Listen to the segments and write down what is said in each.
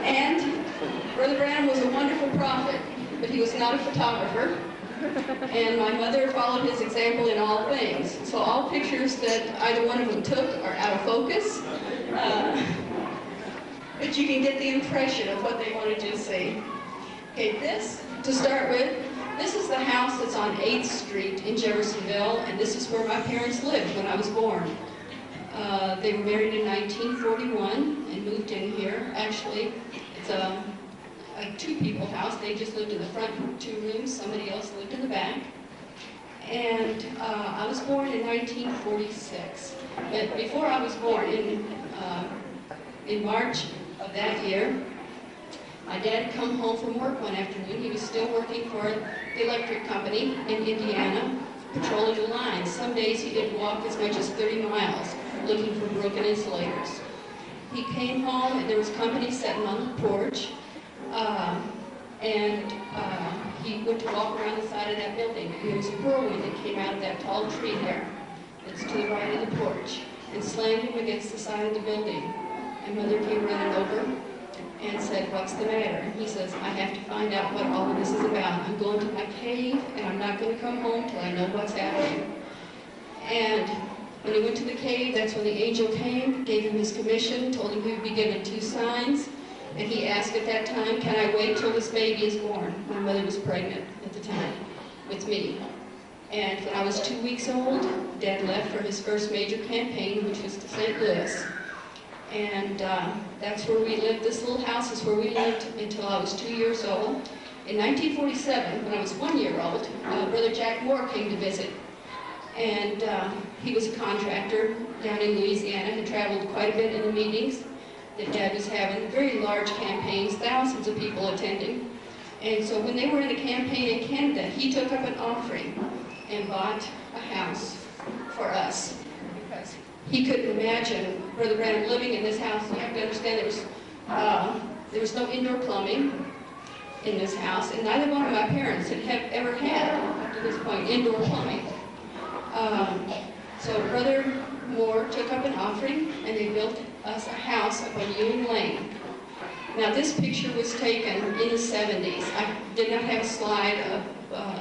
And Brother Branham was a wonderful prophet, but he was not a photographer. And my mother followed his example in all things. So all pictures that either one of them took are out of focus. But you can get the impression of what they wanted you to see. Okay, this, to start with, this is the house that's on 8th Street in Jeffersonville, and this is where my parents lived when I was born. They were married in 1941 and moved in here. Actually, it's a two-people house. They just lived in the front 2 rooms. Somebody else lived in the back. And I was born in 1946. But before I was born, in March of that year, my dad had come home from work one afternoon. He was still working for the electric company in Indiana, patrolling the lines. Some days he did walk as much as 30 miles looking for broken insulators. He came home and there was company sitting on the porch, he went to walk around the side of that building, and there was a whirlwind that came out of that tall tree there that's to the right of the porch and slammed him against the side of the building. And Mother came running over and said, "What's the matter?" And he says, "I have to find out what all of this is about. I'm going to my cave, and I'm not going to come home till I know what's happening." And when he went to the cave, that's when the angel came, gave him his commission, told him he would be given 2 signs. And he asked at that time, "Can I wait till this baby is born?" My mother was pregnant at the time with me. And when I was 2 weeks old, Dad left for his first major campaign, which was to St. Louis. And that's where we lived. This little house is where we lived until I was 2 years old. In 1947, when I was 1 year old, Brother Jack Moore came to visit. And he was a contractor down in Louisiana. He traveled quite a bit in the meetings that Dad was having, very large campaigns, thousands of people attending. And so when they were in a campaign in Canada, he took up an offering and bought a house for us, because he couldn't imagine Brother Branham living in this house. You have to understand there was no indoor plumbing in this house, and neither one of my parents had ever had, up to this point, indoor plumbing. So Brother Moore took up an offering, and they built us a house up on Ewing Lane. Now this picture was taken in the 70s. I did not have a slide of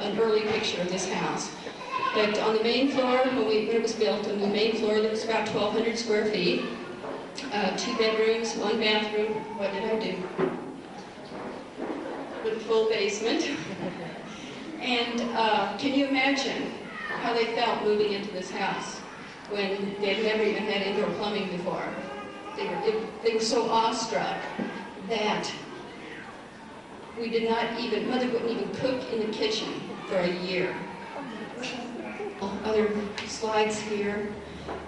an early picture of this house. But on the main floor, when it was built, on the main floor there was about 1,200 square feet, 2 bedrooms, 1 bathroom. What did I do? With a full basement. And can you imagine how they felt moving into this house when they'd never even had indoor plumbing before? They were so awestruck that we did not even, Mother wouldn't even cook in the kitchen for a year. Other slides here.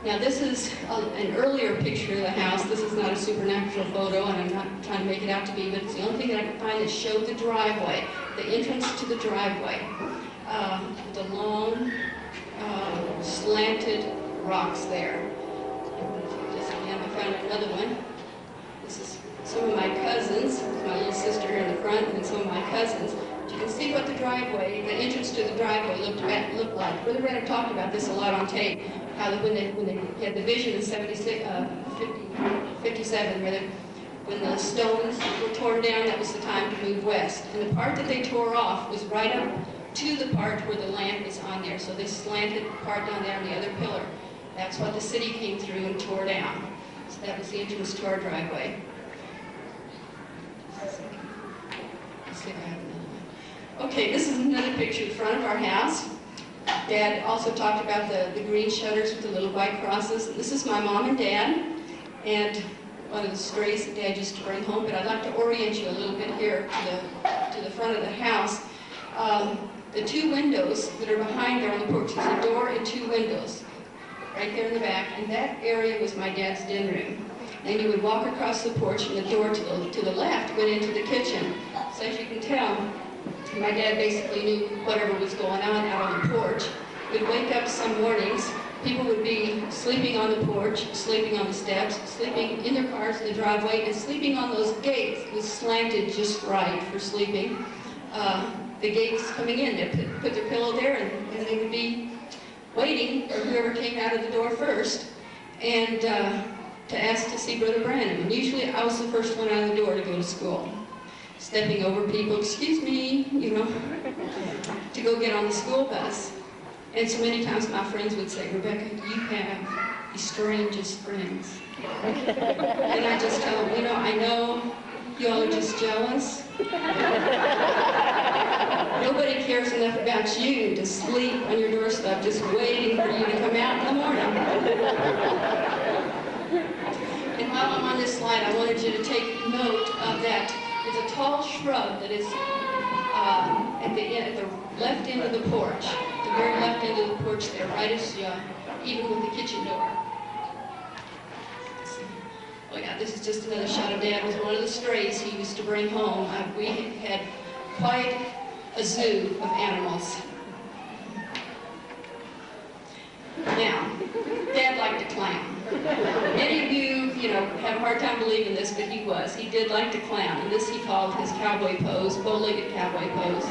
Now this is an earlier picture of the house. This is not a supernatural photo, and I'm not trying to make it out to be, but it's the only thing that I could find that showed the driveway, the entrance to the driveway. The long, slanted rocks there. Just again, I found another one. This is some of my cousins, my little sister here in the front, and some of my cousins. You can see what the driveway, the entrance to the driveway looked like. Brother Branham talked about this a lot on tape, how that when they had the vision in 57, when the stones were torn down, that was the time to move west. And the part that they tore off was right up to the part where the lamp was on there. So this slanted part down there on the other pillar. That's what the city came through and tore down. So that was the entrance to our driveway. Let's see if I have another one. Okay, this is another picture in front of our house. Dad also talked about the green shutters with the little white crosses. This is my mom and dad, and one of the stories that Dad used to bring home, but I'd like to orient you a little bit here to the front of the house. The 2 windows that are behind there on the porch, there's a door and 2 windows right there in the back, and that area was my dad's den room. And you would walk across the porch, and the door to the left went into the kitchen. So as you can tell, my dad basically knew whatever was going on out on the porch. We'd wake up some mornings, people would be sleeping on the porch, sleeping on the steps, sleeping in their cars in the driveway, and sleeping on those gates. It was slanted just right for sleeping. The gates coming in, they'd put their pillow there, and they would be waiting for whoever came out of the door first. And to ask to see Brother Branham. And usually I was the first one out of the door to go to school, stepping over people, excuse me, to go get on the school bus. And so many times my friends would say, Rebekah, you have the strangest friends. And I just tell them, I know you all are just jealous. Nobody cares enough about you to sleep on your doorstep just waiting for you to come out in the morning. And while I'm on this slide, I wanted you to take note of that. There's a tall shrub that is at the left end of the porch, the very left end of the porch there, right as even with the kitchen door. Oh yeah, this is just another shot of Dad with one of the strays he used to bring home. We had quite a zoo of animals. Now, Dad liked to clown. Many of you, have a hard time believing this, but he was. He did like to clown, and this he called his cowboy pose, bow-legged cowboy pose.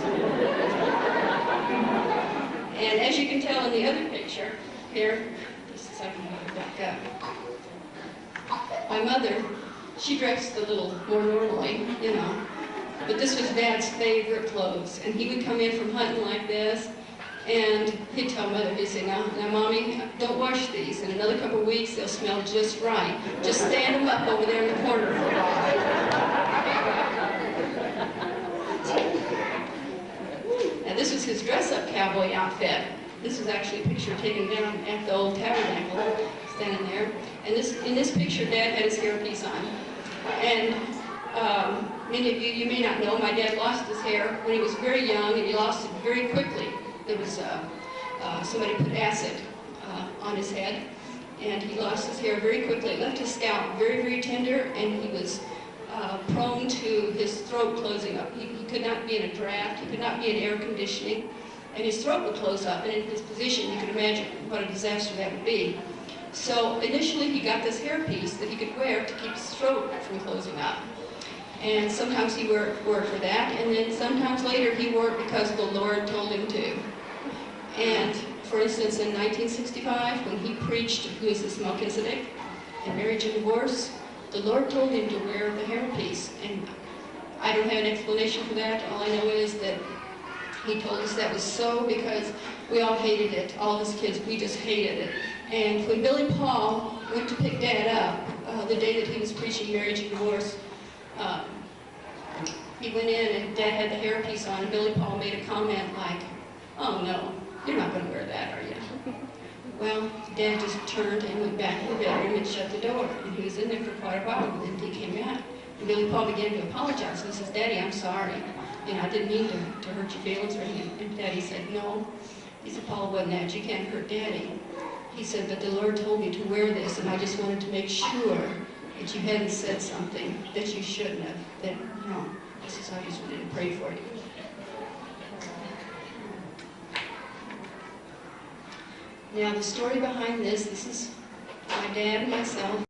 And as you can tell in the other picture, here, just a second, I'll back up. My mother, she dressed a little more normally, but this was Dad's favorite clothes. And he would come in from hunting like this, and he'd tell Mother, he'd say, now, Mommy, don't wash these. In another couple of weeks, they'll smell just right. Just stand them up over there in the corner for a while. Now, this was his dress-up cowboy outfit. This was actually a picture taken down at the old tabernacle, standing there. And in this picture, Dad had his hairpiece on. And many of you may not know, my dad lost his hair when he was very young, and he lost it very quickly. There was somebody put acid on his head, and he lost his hair very quickly. It left his scalp very, very tender, and he was prone to his throat closing up. He could not be in a draft. He could not be in air conditioning, and his throat would close up. And in his position, you can imagine what a disaster that would be. So initially, he got this hairpiece that he could wear to keep his throat from closing up. And sometimes he wore it for that, and then sometimes later he wore it because the Lord told him to. And for instance, in 1965, when he preached Who is This Melchizedek and Marriage and Divorce, the Lord told him to wear the hairpiece. And I don't have an explanation for that. All I know is that he told us that was so because we all hated it. All of his kids, we just hated it. And when Billy Paul went to pick Dad up, the day that he was preaching Marriage and Divorce, he went in and Dad had the hairpiece on, and Billy Paul made a comment like, "Oh no, you're not going to wear that, are you?" Well, Dad just turned and went back to the bedroom and shut the door. And he was in there for quite a while, and then he came out. And Billy Paul began to apologize. He says, "Daddy, I'm sorry. I didn't mean to hurt your feelings or anything." And Daddy said, "No." He said, "Paul, wasn't that? You can't hurt Daddy." He said, "But the Lord told me to wear this, and I just wanted to make sure that you hadn't said something that you shouldn't have. That, this is how I just wanted to pray for you." Now, the story behind this is my dad and myself.